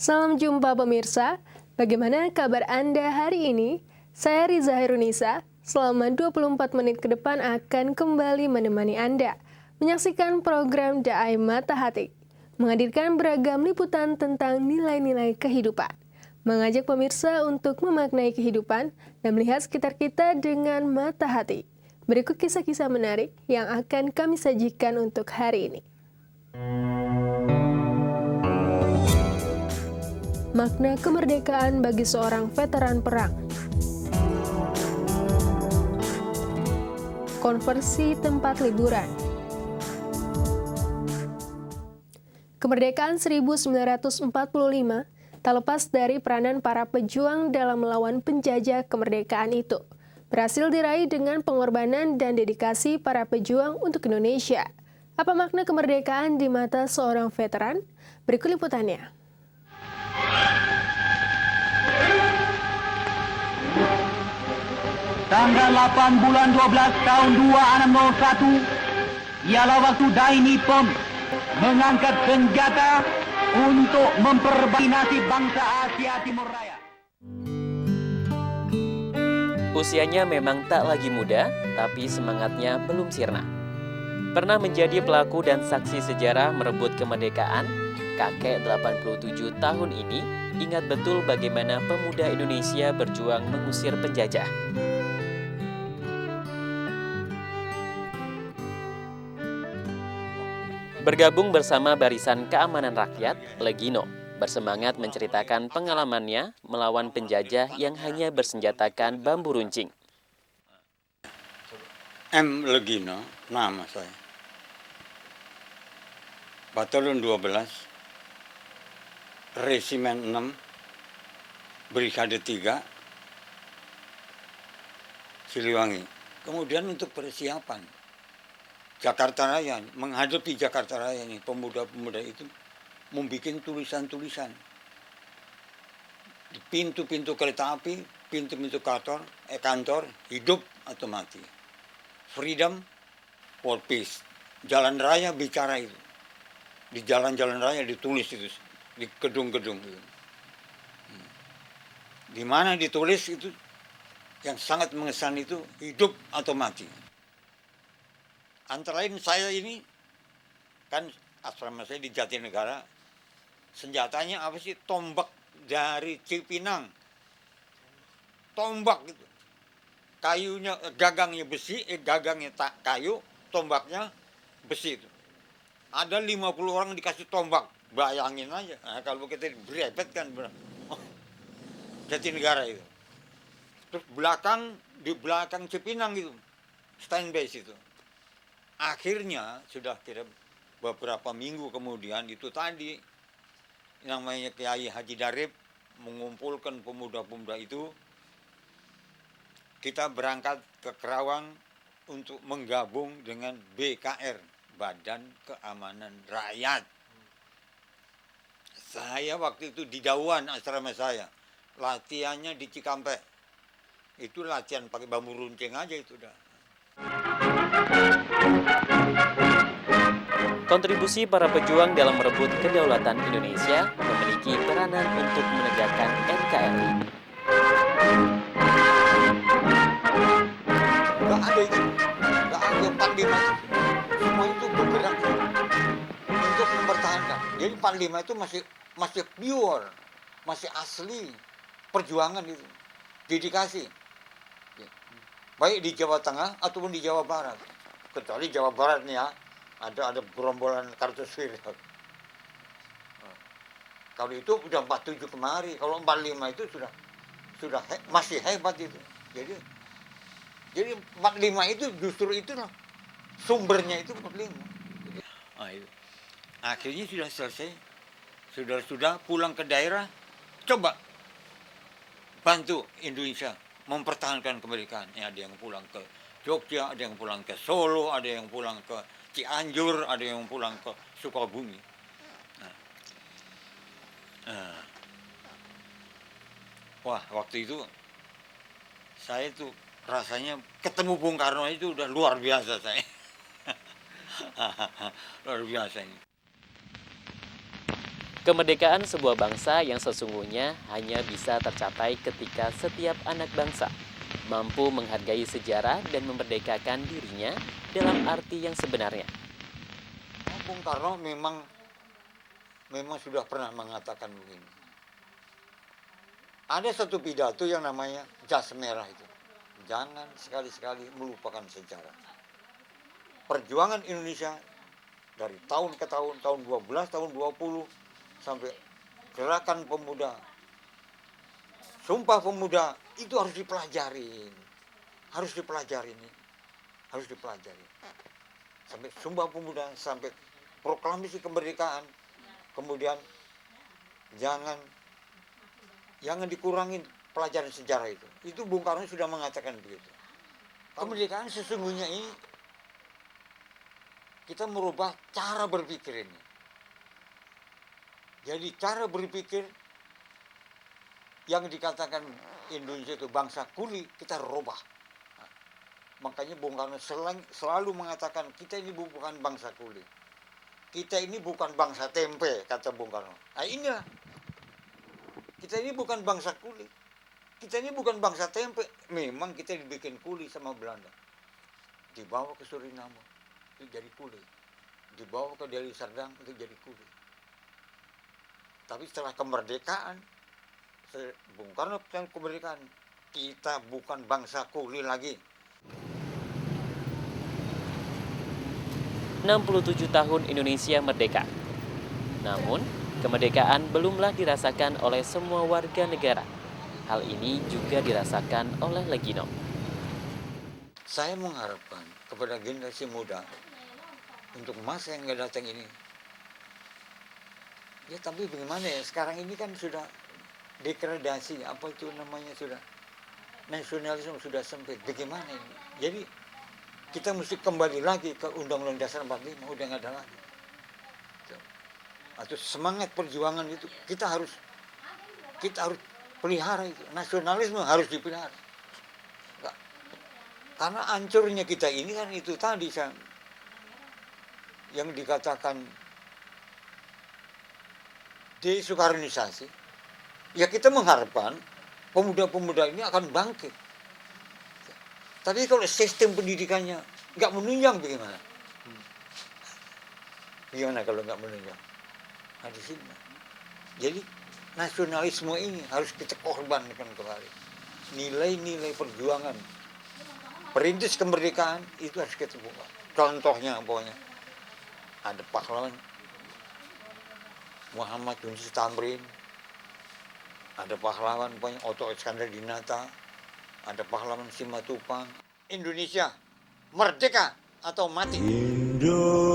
Salam jumpa pemirsa, bagaimana kabar Anda hari ini? Saya Riza Herunisa, selama 24 menit ke depan akan kembali menemani Anda menyaksikan program Daai Mata Hati, menghadirkan beragam liputan tentang nilai-nilai kehidupan, mengajak pemirsa untuk memaknai kehidupan dan melihat sekitar kita dengan mata hati. Berikut kisah-kisah menarik yang akan kami sajikan untuk hari ini. Makna kemerdekaan bagi seorang veteran perang. Konversi tempat liburan. Kemerdekaan 1945 tak lepas dari peranan para pejuang dalam melawan penjajah. Kemerdekaan itu berhasil diraih dengan pengorbanan dan dedikasi para pejuang untuk Indonesia. Apa makna kemerdekaan di mata seorang veteran? Berikut liputannya. Tanggal 8 bulan 12 tahun 2601 ialah waktu Dai Nippon mengangkat senjata untuk memperbaiki nasib bangsa Asia Timur Raya. Usianya memang tak lagi muda, tapi semangatnya belum sirna. Pernah menjadi pelaku dan saksi sejarah merebut kemerdekaan, kakek 87 tahun ini ingat betul bagaimana pemuda Indonesia berjuang mengusir penjajah. Bergabung bersama Barisan Keamanan Rakyat, Legino bersemangat menceritakan pengalamannya melawan penjajah yang hanya bersenjatakan bambu runcing. M. Legino, nama saya. Batalion 12, Resimen 6, Brigade 3, Siliwangi. Kemudian untuk persiapan Jakarta Raya, menghadapi Jakarta Raya ini, pemuda-pemuda itu membuat tulisan-tulisan di pintu-pintu kereta api, pintu-pintu kantor, hidup atau mati. Freedom for peace. Jalan raya bicara itu. Di jalan-jalan raya ditulis itu, di gedung-gedung itu. Di mana ditulis itu, yang sangat mengesan itu, hidup atau mati. Antara lain saya ini, kan asrama saya di Jatinegara, senjatanya apa sih? Tombak dari Cipinang. Tombak itu. Kayunya, gagangnya besi, gagangnya kayu, tombaknya besi itu. Ada 50 orang dikasih tombak, bayangin aja. Nah, kalau kita berebet kan, Jatinegara itu. Terus di belakang Cipinang itu, stand base itu. Akhirnya sudah kira beberapa minggu kemudian itu tadi namanya Kiai Haji Darip mengumpulkan pemuda-pemuda itu, kita berangkat ke Kerawang untuk menggabung dengan BKR, Badan Keamanan Rakyat. Saya waktu itu di Dawan asrama saya, latihannya di Cikampek. Itu latihan pakai bambu runcing aja itu dah. Kontribusi para pejuang dalam merebut kedaulatan Indonesia memiliki peranan untuk menegakkan NKRI. Gak ada itu, gak ada Panglima itu. Semua itu bergerak untuk mempertahankan. Jadi Panglima itu masih pure, masih asli perjuangan itu, dedikasi. Baik di Jawa Tengah ataupun di Jawa Barat. Kecuali Jawa Barat nih ya, ada gerombolan Kartosuwiryo. Kalau itu udah 47 kemari, kalau 45 itu sudah masih hebat itu. Jadi 45 itu justru itu loh, sumbernya itu 45. Itu. Akhirnya sudah selesai, sudah pulang ke daerah, coba bantu Indonesia mempertahankan kemerdekaan. Ya, ada yang pulang ke Jogja, ada yang pulang ke Solo, ada yang pulang ke Cianjur, ada yang pulang ke Sukabumi. Wah, waktu itu saya tuh rasanya ketemu Bung Karno itu udah luar biasa saya. Luar biasa ini. Kemerdekaan sebuah bangsa yang sesungguhnya hanya bisa tercapai ketika setiap anak bangsa mampu menghargai sejarah dan memerdekakan dirinya dalam arti yang sebenarnya. Bung Karno memang sudah pernah mengatakan begini. Ada satu pidato yang namanya jas merah itu. Jangan sekali-sekali melupakan sejarah. Perjuangan Indonesia dari tahun ke tahun, tahun 12, tahun 20, sampai gerakan pemuda, Sumpah Pemuda, itu harus dipelajari. Harus dipelajari. Sampai Sumpah Pemuda, sampai proklamasi kemerdekaan. Kemudian jangan dikurangin pelajaran sejarah itu. Itu Bung Karno sudah mengatakan begitu. Kemerdekaan sesungguhnya ini kita merubah cara berpikir ini. Jadi cara berpikir yang dikatakan Indonesia itu bangsa kuli, kita rubah. Nah, makanya Bung Karno selalu mengatakan kita ini bukan bangsa kuli. Kita ini bukan bangsa tempe, kata Bung Karno. Nah inilah. Kita ini bukan bangsa kuli. Kita ini bukan bangsa tempe. Memang kita dibikin kuli sama Belanda. Dibawa ke Suriname, itu jadi kuli. Dibawa ke Deli Serdang, itu jadi kuli. Tapi setelah kemerdekaan, Bung Karno tentang kemerdekaan, kita bukan bangsa kuli lagi. 67 tahun Indonesia merdeka. Namun, kemerdekaan belumlah dirasakan oleh semua warga negara. Hal ini juga dirasakan oleh Legino. Saya mengharapkan kepada generasi muda untuk masa yang akan datang ini. Ya tapi bagaimana ya, sekarang ini kan sudah degradasi, apa itu namanya, sudah nasionalisme sudah sempit. Bagaimana ini? Jadi kita mesti kembali lagi ke Undang-Undang Dasar 45, udah nggak ada lagi. Atau semangat perjuangan itu kita harus pelihara itu. Nasionalisme harus dipelihara. Karena hancurnya kita ini kan itu tadi yang dikatakan desoekarnisasi. Ya kita mengharapkan pemuda-pemuda ini akan bangkit. Tapi kalau sistem pendidikannya nggak menunjang bagaimana? Gimana kalau nggak menunjang? Nah, di sini. Jadi nasionalisme ini harus kita korbankan kembali. Nilai-nilai perjuangan, perintis kemerdekaan itu harus kita buka. Contohnya pokoknya ada pahlawan Muhammad Yunus Tamrin, ada pahlawan Oto Iskandar Dinata, ada pahlawan Simatupang. Indonesia merdeka atau mati. Indonesia.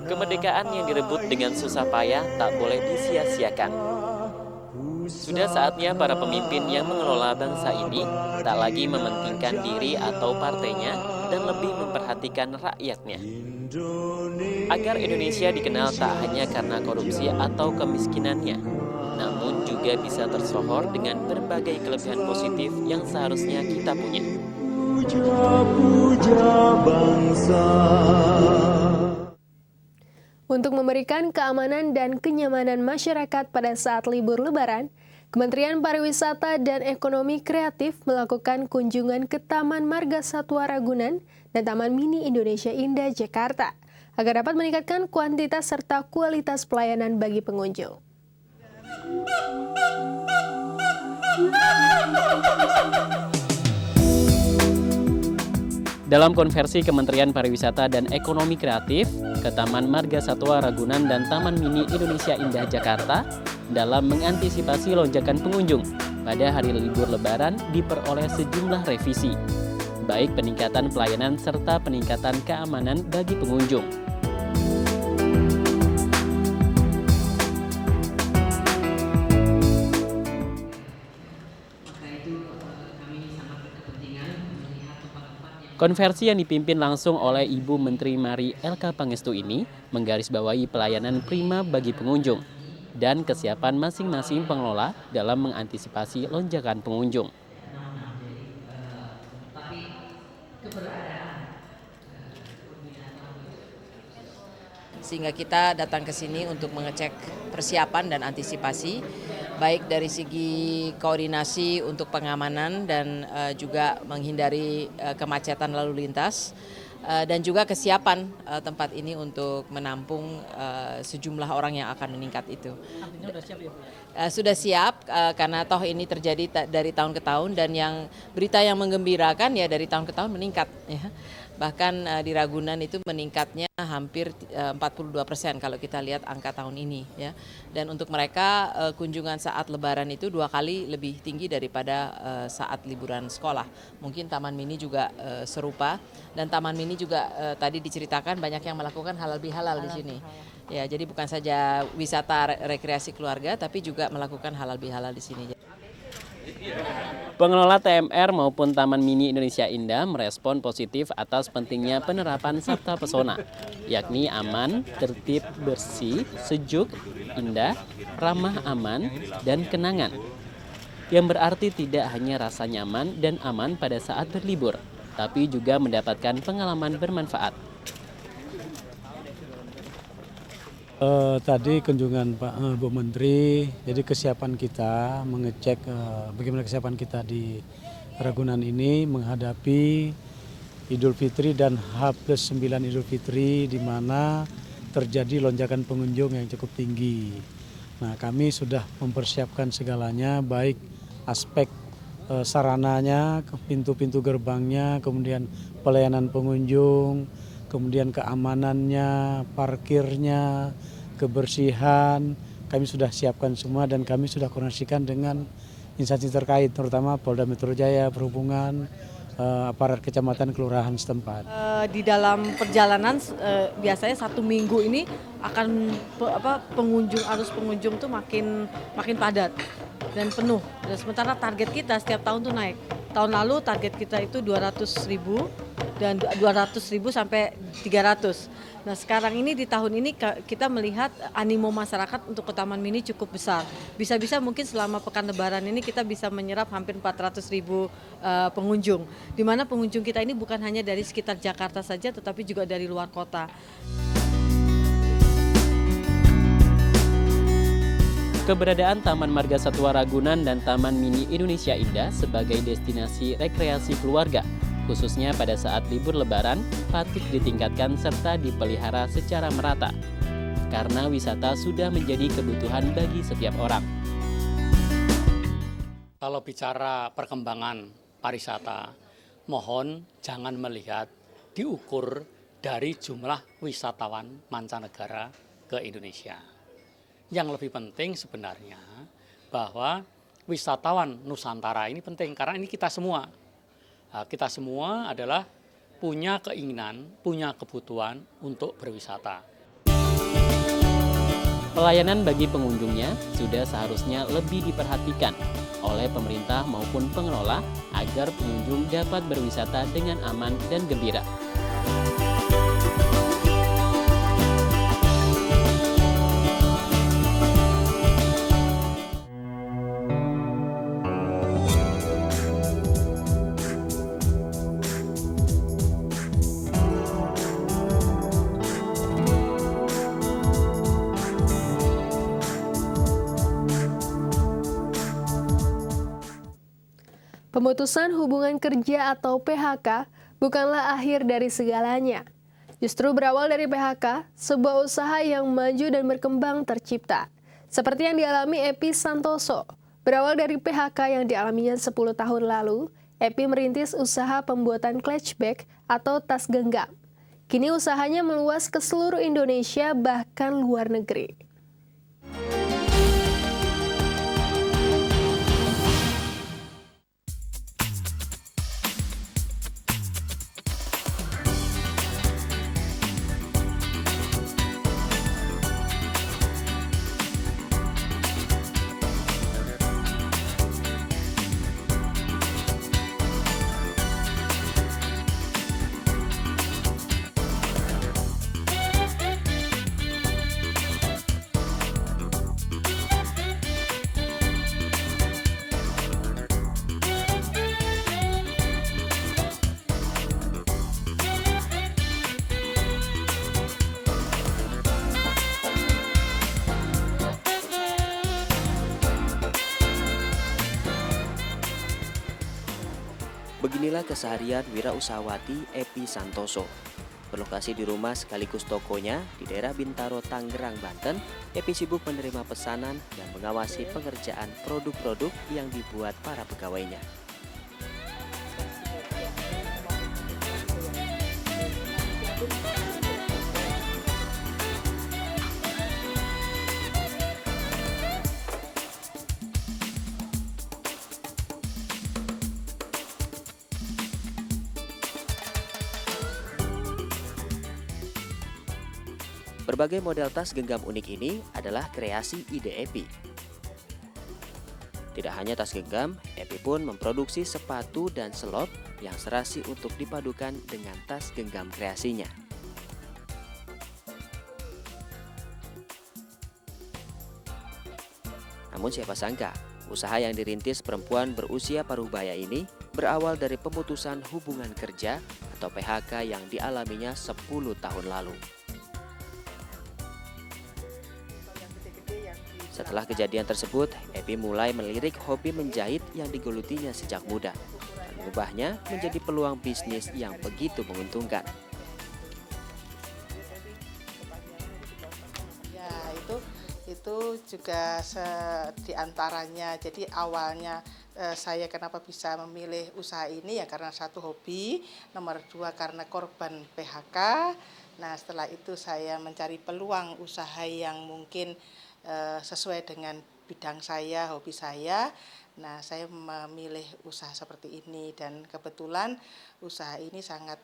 Kemerdekaan yang direbut dengan susah payah tak boleh disia-siakan. Sudah saatnya para pemimpin yang mengelola bangsa ini tak lagi mementingkan diri atau partainya dan lebih memperhatikan rakyatnya. Agar Indonesia dikenal tak hanya karena korupsi atau kemiskinannya, namun juga bisa tersohor dengan berbagai kelebihan positif yang seharusnya kita punya. Puja-puja bangsa. Untuk memberikan keamanan dan kenyamanan masyarakat pada saat libur Lebaran, Kementerian Pariwisata dan Ekonomi Kreatif melakukan kunjungan ke Taman Marga Satwa Ragunan dan Taman Mini Indonesia Indah Jakarta agar dapat meningkatkan kuantitas serta kualitas pelayanan bagi pengunjung. Dalam konversi Kementerian Pariwisata dan Ekonomi Kreatif ke Taman Marga Satwa Ragunan dan Taman Mini Indonesia Indah Jakarta dalam mengantisipasi lonjakan pengunjung pada hari libur Lebaran diperoleh sejumlah revisi, baik peningkatan pelayanan serta peningkatan keamanan bagi pengunjung. Konversi yang dipimpin langsung oleh Ibu Menteri Mari Elka Pangestu ini menggarisbawahi pelayanan prima bagi pengunjung dan kesiapan masing-masing pengelola dalam mengantisipasi lonjakan pengunjung. Sehingga kita datang ke sini untuk mengecek persiapan dan antisipasi, baik dari segi koordinasi untuk pengamanan dan juga menghindari kemacetan lalu lintas, dan juga kesiapan tempat ini untuk menampung sejumlah orang yang akan meningkat itu. Artinya sudah siap ya Bu? Sudah siap karena toh ini terjadi dari tahun ke tahun, dan yang berita yang menggembirakan ya dari tahun ke tahun meningkat ya. Bahkan di Ragunan itu meningkatnya hampir 42% kalau kita lihat angka tahun ini ya. Dan untuk mereka kunjungan saat Lebaran itu 2 kali lebih tinggi daripada saat liburan sekolah. Mungkin Taman Mini juga serupa, dan Taman Mini juga tadi diceritakan banyak yang melakukan halal bihalal di sini. Ya, jadi bukan saja wisata rekreasi keluarga, tapi juga melakukan halal bihalal di sini. Pengelola TMR maupun Taman Mini Indonesia Indah merespon positif atas pentingnya penerapan Sabta Pesona, yakni aman, tertib, bersih, sejuk, indah, ramah aman, dan kenangan. Yang berarti tidak hanya rasa nyaman dan aman pada saat berlibur, tapi juga mendapatkan pengalaman bermanfaat. Tadi kunjungan Pak Bu Menteri, jadi kesiapan kita mengecek bagaimana kesiapan kita di Ragunan ini menghadapi Idul Fitri dan H+9 Idul Fitri, di mana terjadi lonjakan pengunjung yang cukup tinggi. Nah, kami sudah mempersiapkan segalanya, baik aspek sarananya, pintu-pintu gerbangnya, kemudian pelayanan pengunjung, kemudian keamanannya, parkirnya, kebersihan, kami sudah siapkan semua, dan kami sudah koordinasikan dengan instansi terkait, terutama Polda Metro Jaya, Perhubungan, aparat kecamatan, kelurahan setempat. Di dalam perjalanan biasanya 1 minggu ini akan arus pengunjung tuh makin padat dan penuh. Dan sementara target kita setiap tahun tuh naik. Tahun lalu target kita itu 200.000 dan 200.000 sampai 300. Nah, sekarang ini di tahun ini kita melihat animo masyarakat untuk ke Taman Mini cukup besar. Bisa-bisa mungkin selama pekan Lebaran ini kita bisa menyerap hampir 400.000 pengunjung. Di mana pengunjung kita ini bukan hanya dari sekitar Jakarta saja, tetapi juga dari luar kota. Keberadaan Taman Marga Satwa Ragunan dan Taman Mini Indonesia Indah sebagai destinasi rekreasi keluarga, khususnya pada saat libur Lebaran, patut ditingkatkan serta dipelihara secara merata, karena wisata sudah menjadi kebutuhan bagi setiap orang. Kalau bicara perkembangan pariwisata, mohon jangan melihat diukur dari jumlah wisatawan mancanegara ke Indonesia. Yang lebih penting sebenarnya bahwa wisatawan Nusantara ini penting, karena ini kita semua. Kita semua adalah punya keinginan, punya kebutuhan untuk berwisata. Pelayanan bagi pengunjungnya sudah seharusnya lebih diperhatikan oleh pemerintah maupun pengelola agar pengunjung dapat berwisata dengan aman dan gembira. Pemutusan hubungan kerja atau PHK bukanlah akhir dari segalanya. Justru berawal dari PHK, sebuah usaha yang maju dan berkembang tercipta. Seperti yang dialami Epi Santoso. Berawal dari PHK yang dialaminya 10 tahun lalu, Epi merintis usaha pembuatan clutch bag atau tas genggam. Kini usahanya meluas ke seluruh Indonesia, bahkan luar negeri. Beginilah keseharian wirausahawati Epi Santoso. Berlokasi di rumah sekaligus tokonya di daerah Bintaro, Tangerang, Banten, Epi sibuk menerima pesanan dan mengawasi pengerjaan produk-produk yang dibuat para pegawainya. Berbagai model tas genggam unik ini adalah kreasi ide Epi. Tidak hanya tas genggam, Epi pun memproduksi sepatu dan selop yang serasi untuk dipadukan dengan tas genggam kreasinya. Namun siapa sangka, usaha yang dirintis perempuan berusia paruh baya ini berawal dari pemutusan hubungan kerja atau PHK yang dialaminya 10 tahun lalu. Setelah kejadian tersebut, Epi mulai melirik hobi menjahit yang digelutinya sejak muda dan mengubahnya menjadi peluang bisnis yang begitu menguntungkan. Ya, itu juga diantaranya. Jadi awalnya saya kenapa bisa memilih usaha ini ya karena satu hobi, nomor dua karena korban PHK. Nah, setelah itu saya mencari peluang usaha yang mungkin sesuai dengan bidang saya, hobi saya. Nah, saya memilih usaha seperti ini dan kebetulan usaha ini sangat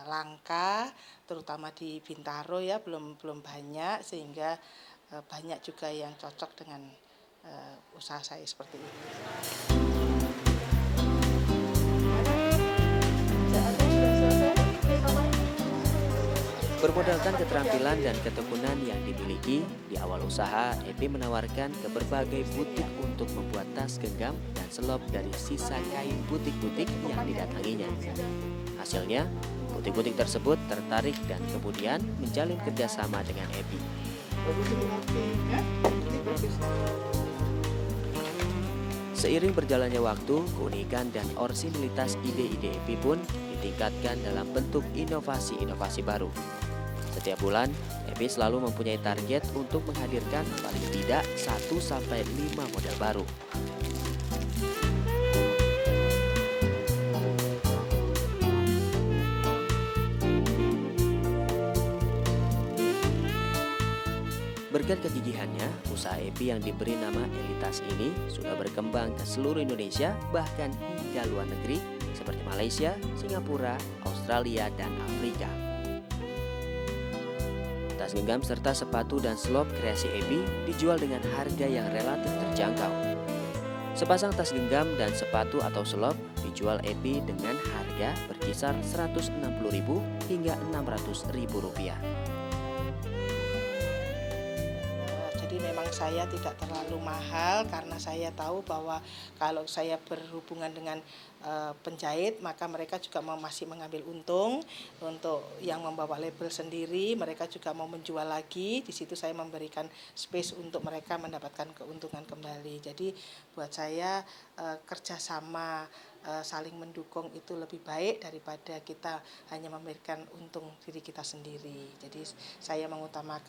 langka, terutama di Bintaro ya, belum banyak sehingga banyak juga yang cocok dengan usaha saya seperti ini. Bermodalkan keterampilan dan ketekunan yang dimiliki, di awal usaha, Epi menawarkan ke berbagai butik untuk membuat tas genggam dan selop dari sisa kain butik-butik yang didatanginya. Hasilnya, butik-butik tersebut tertarik dan kemudian menjalin kerjasama dengan Epi. Seiring berjalannya waktu, keunikan dan orisinilitas ide-ide Epi pun ditingkatkan dalam bentuk inovasi-inovasi baru. Setiap bulan, Epi selalu mempunyai target untuk menghadirkan paling tidak 1-5 model baru. Berkat kegigihannya, usaha Epi yang diberi nama Elitas ini sudah berkembang ke seluruh Indonesia, bahkan hingga luar negeri seperti Malaysia, Singapura, Australia, dan Afrika. Tas genggam serta sepatu dan selop kreasi Epi dijual dengan harga yang relatif terjangkau. Sepasang tas genggam dan sepatu atau selop dijual Epi dengan harga berkisar Rp160.000 hingga Rp600.000. Jadi memang saya tidak terlalu mahal karena saya tahu bahwa kalau saya berhubungan dengan penjahit maka mereka juga masih mengambil untung. Untuk yang membawa label sendiri mereka juga mau menjual lagi, di situ saya memberikan space untuk mereka mendapatkan keuntungan kembali. Jadi buat saya kerjasama saling mendukung itu lebih baik daripada kita hanya memberikan untung diri kita sendiri. Jadi saya mengutamakan